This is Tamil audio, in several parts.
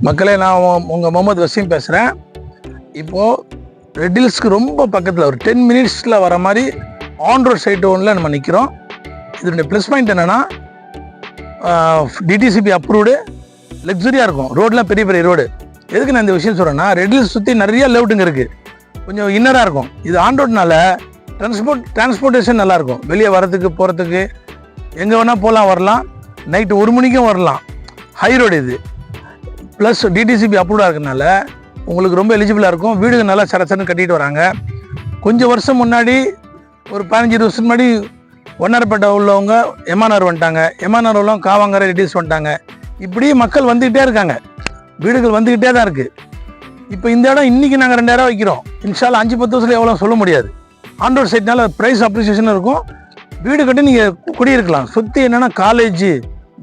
மக்களே, நான் உங்கள் முகமது வசீம் பேசுகிறேன். இப்போது ரெட் ஹில்ஸ்க்கு ரொம்ப பக்கத்தில் ஒரு 10 மினிட்ஸில் வர மாதிரி ஆன் ரோட் சைட் ஒன்றில் நம்ம நிற்கிறோம். இதனுடைய ப்ளஸ் பாயிண்ட் என்னென்னா, டிடிசிபி அப்ரூவ்டு, லக்ஸரியாக இருக்கும். ரோடெலாம் பெரிய பெரிய ரோடு. எதுக்கு நான் இந்த விஷயம் சொல்கிறேன்னா, ரெட் ஹில்ஸ் சுற்றி நிறைய லேஅவுட்டுங்க இருக்குது, கொஞ்சம் இன்னராக இருக்கும். இது ஆன் ரோட்னால டிரான்ஸ்போர்ட்டேஷன் நல்லாயிருக்கும். வெளியே வரத்துக்கு போகிறதுக்கு எங்கே வேணால் போகலாம், வரலாம். நைட்டு 1 மணிக்கும் வரலாம். ஹை ரோடு இது. ப்ளஸ் டிடிசிபி அப்ரூவ்டாக இருக்கிறதுனால உங்களுக்கு ரொம்ப எலிஜிபிளாக இருக்கும். வீடுங்க நல்லா சரசரன்னு கட்டிட்டு வராங்க. கொஞ்சம் வருஷம் முன்னாடி, ஒரு 15-20 வருஷம் முன்னாடி ஒன்னாரப்பேட்டை உள்ளவங்க எம்ஆர்ஆர் வந்துட்டாங்க. எம்ஆர்ஆர் உள்ளவங்க காவாங்கரை ரெடியூஸ் வந்துட்டாங்க. இப்படி மக்கள் வந்துக்கிட்டே இருக்காங்க, வீடுகள் வந்துக்கிட்டே தான் இருக்குது. இப்போ இந்த இடம் இன்றைக்கி நாங்கள் 2000 வைக்கிறோம். இன்ஷால்லா 5-10 வருஷத்தில் எவ்வளோ சொல்ல முடியாது. ஆன் ரோட் சைட்னால ப்ரைஸ் அப்ரிசியேஷன் இருக்கும். வீடு கட்டி நீங்கள் குடியிருக்கலாம். சுற்றி என்னென்னா காலேஜ்,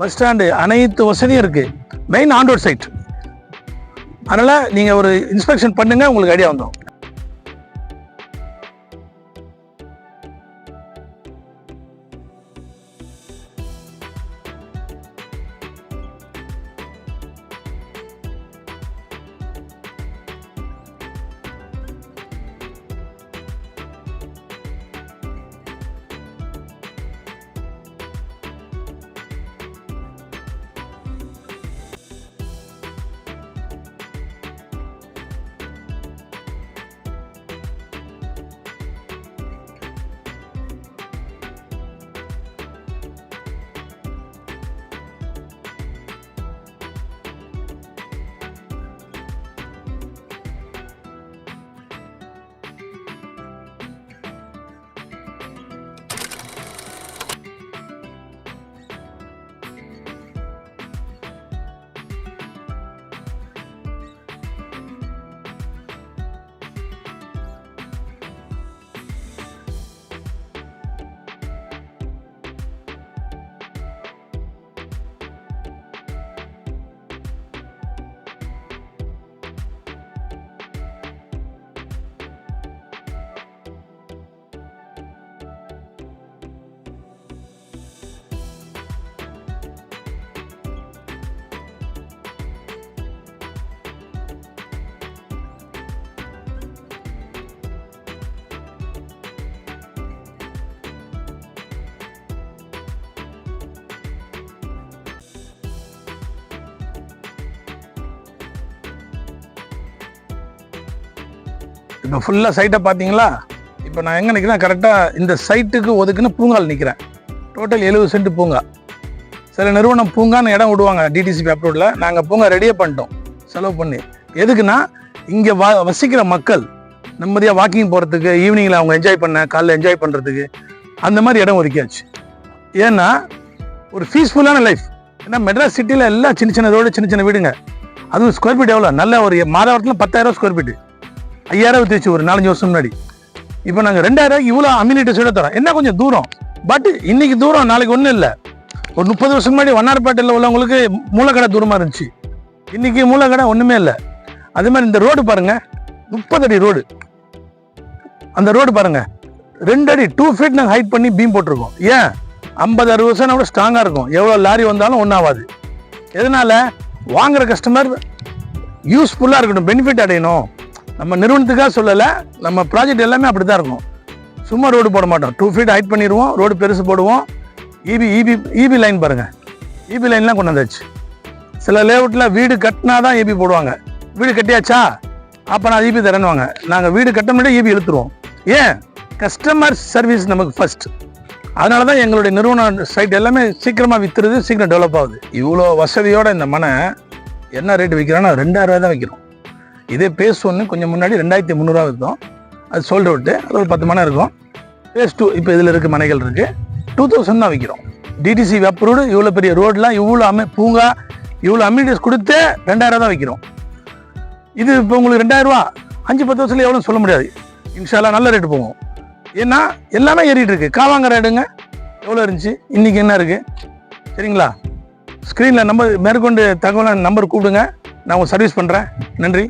பஸ் ஸ்டாண்டு, அனைத்து வசதியும் இருக்குது. Main on road side. அதனால் நீங்கள் ஒரு இன்ஸ்பெக்ஷன் பண்ணுங்கள், உங்களுக்கு ஐடியா வந்துடும். இப்போ ஃபுல்லாக சைட்டை பார்த்தீங்களா? இப்போ நான் எங்கே நிற்கிறேன், கரெக்டாக இந்த சைட்டுக்கு ஒதுக்குன்னு பூங்கால் நிற்கிறேன். டோட்டல் 70 சென்ட் பூங்கா. சில நிறுவனம் பூங்கான்னு இடம் விடுவாங்க டிடிசிபி அப்ரூவ்டில். நாங்கள் பூங்கா ரெடியே பண்ணிட்டோம் செலவு பண்ணி. எதுக்குன்னா, இங்கே வசிக்கிற மக்கள் நிம்மதியாக வாக்கிங் போகிறதுக்கு, ஈவினிங்கில் அவங்க என்ஜாய் பண்ண, காலைல என்ஜாய் பண்ணுறதுக்கு அந்த மாதிரி இடம் ஒதுக்கியாச்சு. ஏன்னா ஒரு பீஸ்ஃபுல்லான லைஃப். ஏன்னா மெட்ராஸ் சிட்டியில் எல்லாம் சின்ன சின்ன ரோடு, சின்ன சின்ன வீடுங்க. அதுவும் ஸ்கொயர் ஃபீட் எவ்வளோ? நல்ல ஒரு மாதவரத்தில் 10,000 ஸ்கொயர் ஃபீட்டு. 5000 வித்துச்சு ஒரு 4-5 வருஷம் முன்னாடி. இப்போ நாங்கள் 2000 இவ்வளோ அம்யூனிட்டிஸோட தரோம். என்ன கொஞ்சம் தூரம், பட் இன்னைக்கு தூரம், நாளைக்கு ஒன்றும் இல்லை. ஒரு 30 வருஷம் முன்னாடி வண்ணாரப்பேட்டையில் உள்ளவங்களுக்கு மூலக்கடை தூரமாக இருந்துச்சு. இன்னைக்கு மூலக்கடை ஒன்றுமே இல்லை. அதே மாதிரி இந்த ரோடு பாருங்க, 30 அடி ரோடு. அந்த ரோடு பாருங்க, 2 அடி 2 ஃபீட் நாங்கள் ஹைட் பண்ணி பீம் போட்டிருக்கோம். ஏன் 50-60 வருஷம் கூட ஸ்ட்ராங்காக இருக்கும். எவ்வளோ லாரி வந்தாலும் ஒன்றாகாது. எதனால? வாங்குற கஸ்டமர் யூஸ்ஃபுல்லாக இருக்கணும், பெனிஃபிட் அடையணும். நம்ம நிறுவனத்துக்காக சொல்லலை, நம்ம ப்ராஜெக்ட் எல்லாமே அப்படி தான் இருக்கும். சும்மா ரோடு போட மாட்டோம். 2 ஃபீட் ஹைட் பண்ணிடுவோம், ரோடு பெருசு போடுவோம். இபி லைன் பாருங்கள், இபி லைன்லாம் கொண்டு வந்தாச்சு. சில லேஅவுட்டில் வீடு கட்டினா தான் இபி போடுவாங்க. வீடு கட்டியாச்சா, அப்போ நான் இபி தரேன்னுவாங்க. நாங்கள் வீடு கட்ட முன்னாடி இபி இழுத்துருவோம். ஏன்? கஸ்டமர் சர்வீஸ் நமக்கு ஃபர்ஸ்ட். அதனால தான் எங்களுடைய நிறுவன சைட் எல்லாமே சீக்கிரமாக விற்றுறது, சீக்கிரம் டெவலப் ஆகுது. இவ்வளோ வசதியோட இந்த மனை என்ன ரேட்டு விற்கிறோன்னா 2000 தான் விற்கிறோம். இதே பேஸ் 1 கொஞ்சம் முன்னாடி 2300 விற்றோம். அது சோல்ட் அவுட்டு. அது ஒரு 10 மனை இருக்கும். பேஸ் 2 இப்போ இதில் இருக்க மனைகள் இருக்குது, 2000 தான் விற்கிறோம். DTC approved. இவ்வளோ பெரிய ரோடெலாம், இவ்வளோ பூங்கா, இவ்வளோ அம்யூனிட்டிஸ் கொடுத்து 2000 தான் விற்கிறோம். இது இப்போ உங்களுக்கு 2000 ரூபா 5-10 வருஷத்துல எவ்வளோ சொல்ல முடியாது. இன்ஷால்லா நல்ல ரேட்டு போகும். ஏன்னா எல்லாமே ஏறிட்டு இருக்கு. காவாங்கரை எடுங்க, எவ்வளோ இருந்துச்சு, இன்னைக்கு என்ன இருக்குது, சரிங்களா? ஸ்க்ரீனில் நம்பர் மேற்கொண்டு தகவலை நம்பர் கூப்பிடுங்க, நான் உங்களுக்கு சர்வீஸ் பண்ணுறேன். நன்றி.